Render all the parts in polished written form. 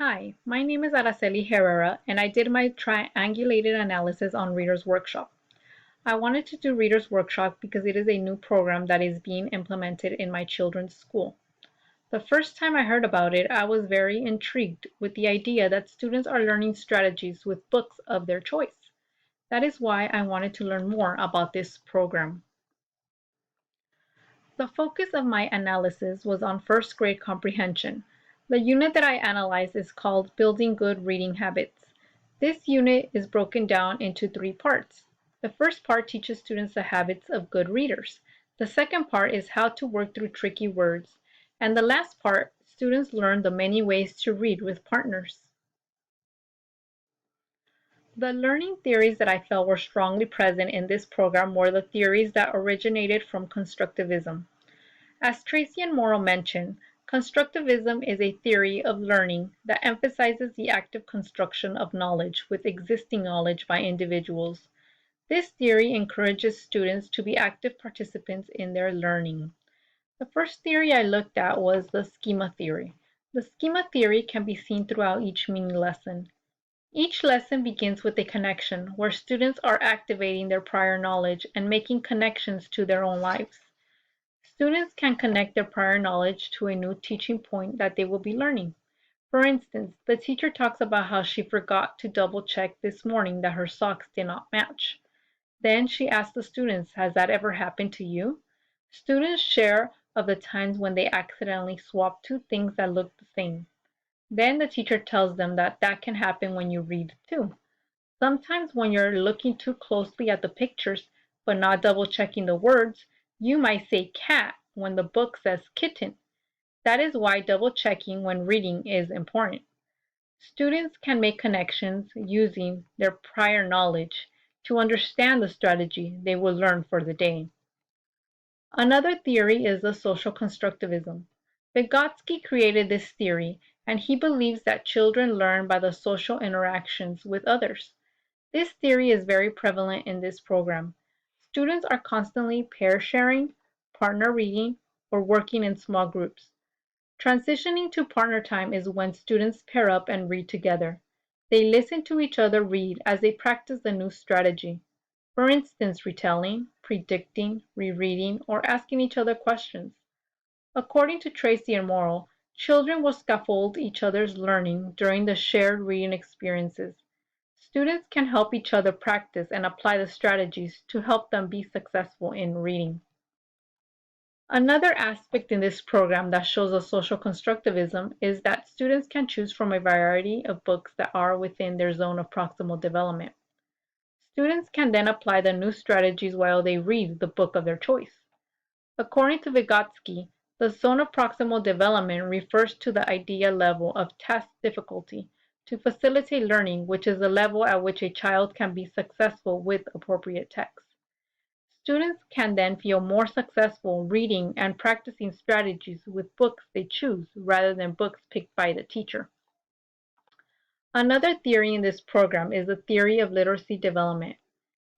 Hi, my name is Araceli Herrera, and I did my triangulated analysis on Reader's Workshop. I wanted to do Reader's Workshop because it is a new program that is being implemented in my children's school. The first time I heard about it, I was very intrigued with the idea that students are learning strategies with books of their choice. That is why I wanted to learn more about this program. The focus of my analysis was on first grade comprehension. The unit that I analyzed is called Building Good Reading Habits. This unit is broken down into three parts. The first part teaches students the habits of good readers. The second part is how to work through tricky words. And the last part, students learn the many ways to read with partners. The learning theories that I felt were strongly present in this program were the theories that originated from constructivism. As Tracy and Morrow mentioned, constructivism is a theory of learning that emphasizes the active construction of knowledge with existing knowledge by individuals. This theory encourages students to be active participants in their learning. The first theory I looked at was the schema theory. The schema theory can be seen throughout each mini lesson. Each lesson begins with a connection where students are activating their prior knowledge and making connections to their own lives. Students can connect their prior knowledge to a new teaching point that they will be learning. For instance, the teacher talks about how she forgot to double check this morning that her socks did not match. Then she asks the students, has that ever happened to you? Students share of the times when they accidentally swapped two things that looked the same. Then the teacher tells them that that can happen when you read too. Sometimes when you're looking too closely at the pictures but not double checking the words, you might say cat when the book says kitten. That is why double checking when reading is important. Students can make connections using their prior knowledge to understand the strategy they will learn for the day. Another theory is the social constructivism. Vygotsky created this theory, and he believes that children learn by the social interactions with others. This theory is very prevalent in this program. Students are constantly pair sharing, partner reading, or working in small groups. Transitioning to partner time is when students pair up and read together. They listen to each other read as they practice the new strategy. For instance, retelling, predicting, rereading, or asking each other questions. According to Tracy and Morrow, children will scaffold each other's learning during the shared reading experiences. Students can help each other practice and apply the strategies to help them be successful in reading. Another aspect in this program that shows a social constructivism is that students can choose from a variety of books that are within their zone of proximal development. Students can then apply the new strategies while they read the book of their choice. According to Vygotsky, the zone of proximal development refers to the idea level of task difficulty to facilitate learning, which is the level at which a child can be successful with appropriate text. Students can then feel more successful reading and practicing strategies with books they choose rather than books picked by the teacher. Another theory in this program is the theory of literacy development.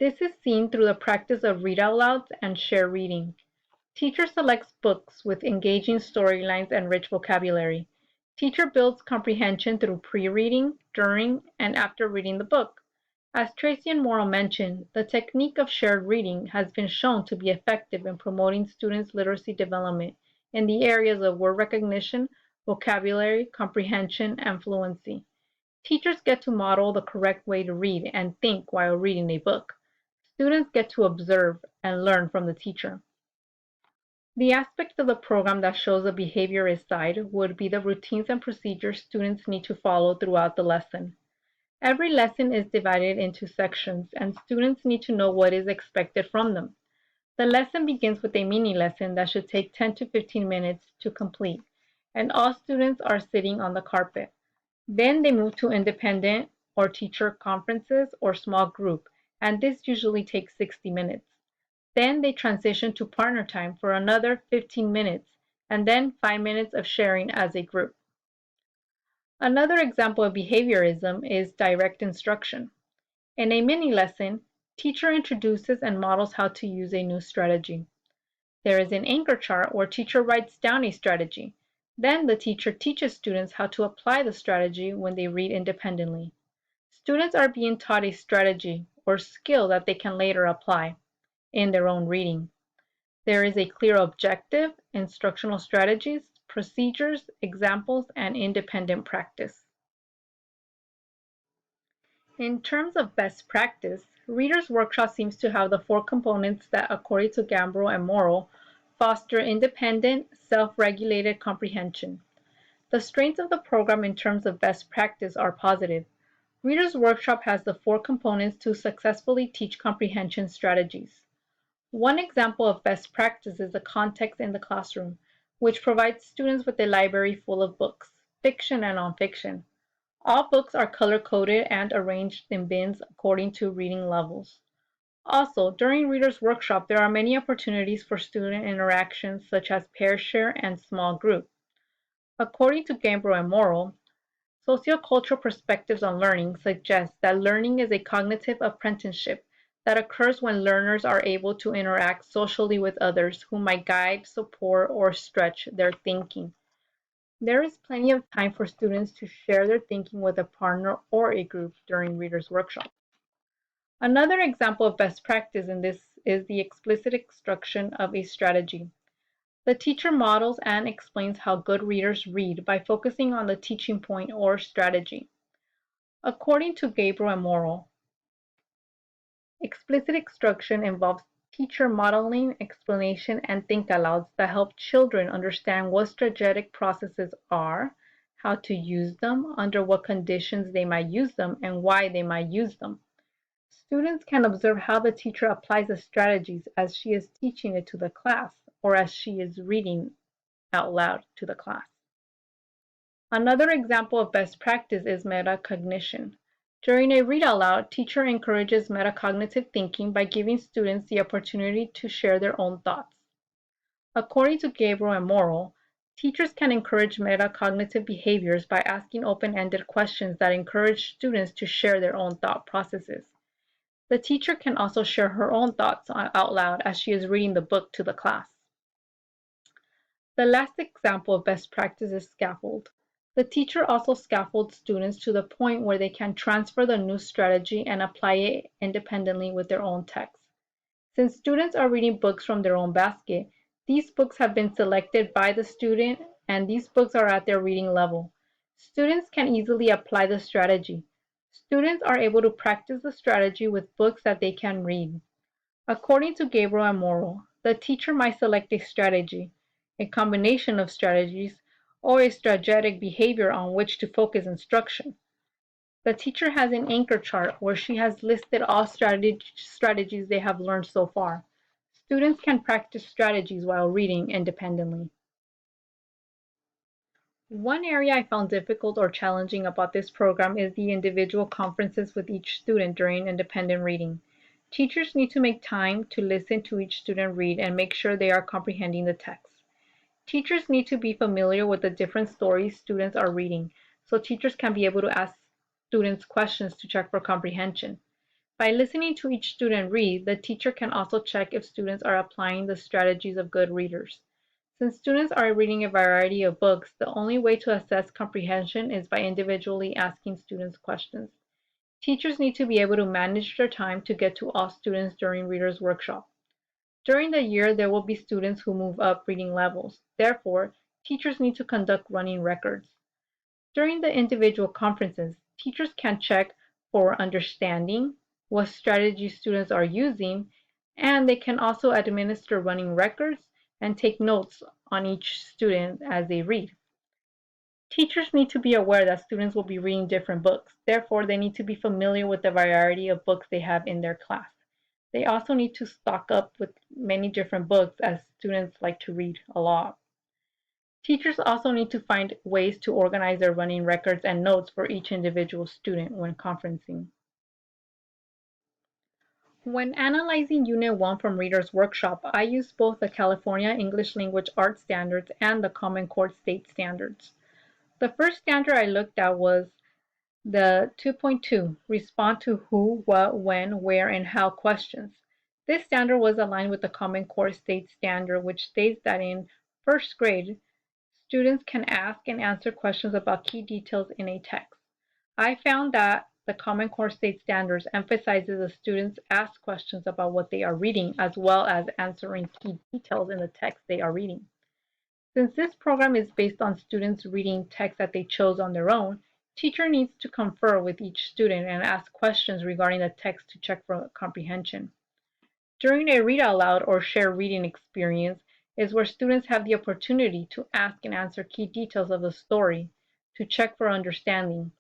This is seen through the practice of read out louds and share reading. Teacher selects books with engaging storylines and rich vocabulary. Teacher builds comprehension through pre-reading, during, and after reading the book. As Tracy and Morrow mentioned, the technique of shared reading has been shown to be effective in promoting students' literacy development in the areas of word recognition, vocabulary, comprehension, and fluency. Teachers get to model the correct way to read and think while reading a book. Students get to observe and learn from the teacher. The aspect of the program that shows the behaviorist side would be the routines and procedures students need to follow throughout the lesson. Every lesson is divided into sections, and students need to know what is expected from them. The lesson begins with a mini lesson that should take 10 to 15 minutes to complete, and all students are sitting on the carpet. Then they move to independent or teacher conferences or small group, and this usually takes 60 minutes. Then they transition to partner time for another 15 minutes, and then 5 minutes of sharing as a group. Another example of behaviorism is direct instruction. In a mini lesson, teacher introduces and models how to use a new strategy. There is an anchor chart where teacher writes down a strategy. Then the teacher teaches students how to apply the strategy when they read independently. Students are being taught a strategy or skill that they can later apply in their own reading. There is a clear objective, instructional strategies, procedures, examples, and independent practice. In terms of best practice, Reader's Workshop seems to have the four components that, according to Gambro and Morrow, foster independent, self-regulated comprehension. The strengths of the program in terms of best practice are positive. Reader's Workshop has the four components to successfully teach comprehension strategies. One example of best practice is the context in the classroom, which provides students with a library full of books, fiction and nonfiction. All books are color-coded and arranged in bins according to reading levels. Also, during Reader's Workshop, there are many opportunities for student interactions such as pair share and small group. According to Gambro and Morrow, sociocultural perspectives on learning suggest that learning is a cognitive apprenticeship that occurs when learners are able to interact socially with others who might guide, support, or stretch their thinking. There is plenty of time for students to share their thinking with a partner or a group during Reader's Workshop. Another example of best practice in this is the explicit instruction of a strategy. The teacher models and explains how good readers read by focusing on the teaching point or strategy. According to Gabriel and Morrow, explicit instruction involves teacher modeling, explanation, and think-alouds that help children understand what strategic processes are, how to use them, under what conditions they might use them, and why they might use them. Students can observe how the teacher applies the strategies as she is teaching it to the class or as she is reading out loud to the class. Another example of best practice is metacognition. During a read aloud, teacher encourages metacognitive thinking by giving students the opportunity to share their own thoughts. According to Gabriel and Morrow, teachers can encourage metacognitive behaviors by asking open-ended questions that encourage students to share their own thought processes. The teacher can also share her own thoughts out loud as she is reading the book to the class. The last example of best practice is scaffold. The teacher also scaffolds students to the point where they can transfer the new strategy and apply it independently with their own text. Since students are reading books from their own basket, these books have been selected by the student and these books are at their reading level. Students can easily apply the strategy. Students are able to practice the strategy with books that they can read. According to Gabriel and Morrow, the teacher might select a strategy, a combination of strategies, or a strategic behavior on which to focus instruction. The teacher has an anchor chart where she has listed all strategies they have learned so far. Students can practice strategies while reading independently. One area I found difficult or challenging about this program is the individual conferences with each student during independent reading. Teachers need to make time to listen to each student read and make sure they are comprehending the text. Teachers need to be familiar with the different stories students are reading, so teachers can be able to ask students questions to check for comprehension. By listening to each student read, the teacher can also check if students are applying the strategies of good readers. Since students are reading a variety of books, the only way to assess comprehension is by individually asking students questions. Teachers need to be able to manage their time to get to all students during Reader's Workshop. During the year, there will be students who move up reading levels. Therefore, teachers need to conduct running records. During the individual conferences, teachers can check for understanding, what strategies students are using, and they can also administer running records and take notes on each student as they read. Teachers need to be aware that students will be reading different books. Therefore, they need to be familiar with the variety of books they have in their class. They also need to stock up with many different books as students like to read a lot. Teachers also need to find ways to organize their running records and notes for each individual student when conferencing. When analyzing Unit 1 from Reader's Workshop, I used both the California English Language Arts Standards and the Common Core State Standards. The first standard I looked at was the 2.2, respond to who, what, when, where, and how questions. This standard was aligned with the Common Core State Standard, which states that in first grade, Students can ask and answer questions about key details in a text. I found that the Common Core State Standards emphasizes the students ask questions about what they are reading as well as answering key details in the text they are reading. Since this program is based on students reading text that they chose on their own, teacher needs to confer with each student and ask questions regarding the text to check for comprehension. During a read out loud or share reading experience is where students have the opportunity to ask and answer key details of the story to check for understanding.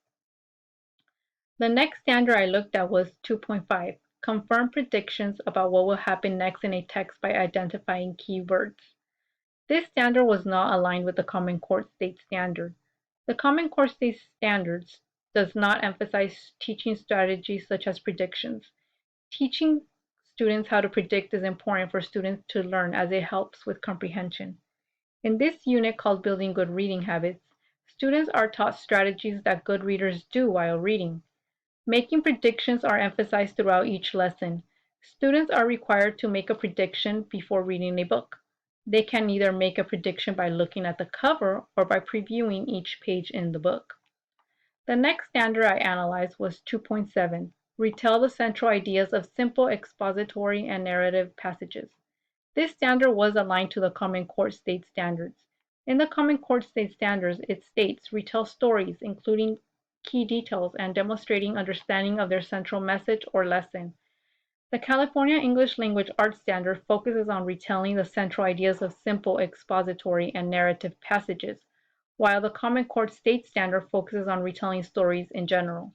The next standard I looked at was 2.5, confirm predictions about what will happen next in a text by identifying keywords. This standard was not aligned with the Common Core State Standard. The Common Core State Standards does not emphasize teaching strategies such as predictions. Teaching students how to predict is important for students to learn as it helps with comprehension. In this unit called Building Good Reading Habits, students are taught strategies that good readers do while reading. Making predictions are emphasized throughout each lesson. Students are required to make a prediction before reading a book. They can either make a prediction by looking at the cover or by previewing each page in the book. The next standard I analyzed was 2.7, retell the central ideas of simple expository and narrative passages. This standard was aligned to the Common Core State Standards. In the Common Core State Standards, it states retell stories, including key details and demonstrating understanding of their central message or lesson. The California English Language Arts Standard focuses on retelling the central ideas of simple expository and narrative passages, while the Common Core State Standard focuses on retelling stories in general.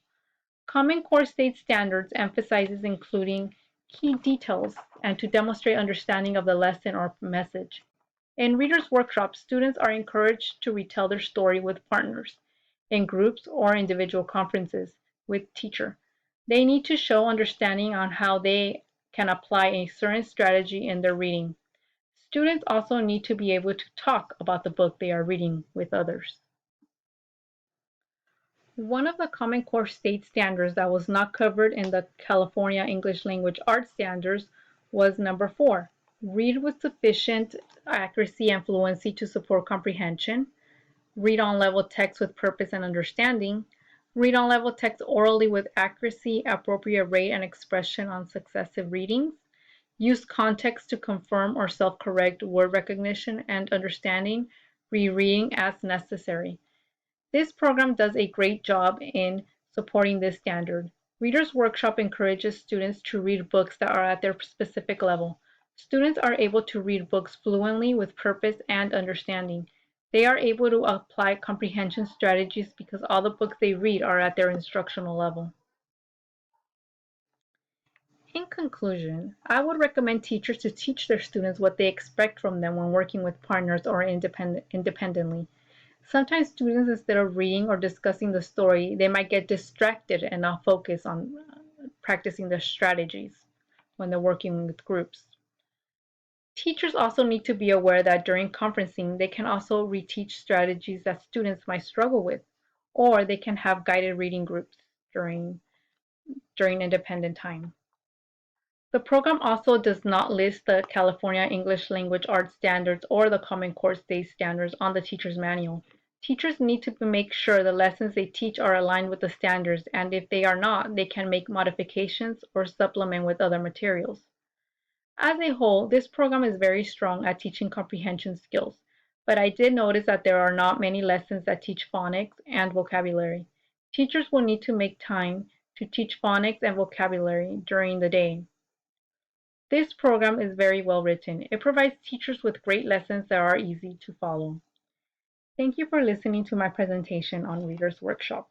Common Core State Standards emphasizes including key details and to demonstrate understanding of the lesson or message. In Reader's Workshop, students are encouraged to retell their story with partners, in groups or individual conferences with teacher. They need to show understanding on how they can apply a certain strategy in their reading. Students also need to be able to talk about the book they are reading with others. One of the Common Core State Standards that was not covered in the California English Language Arts Standards was number 4, read with sufficient accuracy and fluency to support comprehension, read on level text with purpose and understanding, read on level text orally with accuracy, appropriate rate and expression on successive readings, use context to confirm or self-correct word recognition and understanding, rereading as necessary. This program does a great job in supporting this standard. Reader's Workshop encourages students to read books that are at their specific level. Students are able to read books fluently with purpose and understanding. They are able to apply comprehension strategies because all the books they read are at their instructional level. In conclusion, I would recommend teachers to teach their students what they expect from them when working with partners or independently. Sometimes students, instead of reading or discussing the story, they might get distracted and not focus on practicing their strategies when they're working with groups. Teachers also need to be aware that during conferencing, they can also reteach strategies that students might struggle with, or they can have guided reading groups during independent time. The program also does not list the California English Language Arts Standards or the Common Core State Standards on the teacher's manual. Teachers need to make sure the lessons they teach are aligned with the standards, and if they are not, they can make modifications or supplement with other materials. As a whole, this program is very strong at teaching comprehension skills, but I did notice that there are not many lessons that teach phonics and vocabulary. Teachers will need to make time to teach phonics and vocabulary during the day. This program is very well written. It provides teachers with great lessons that are easy to follow. Thank you for listening to my presentation on Reader's Workshop.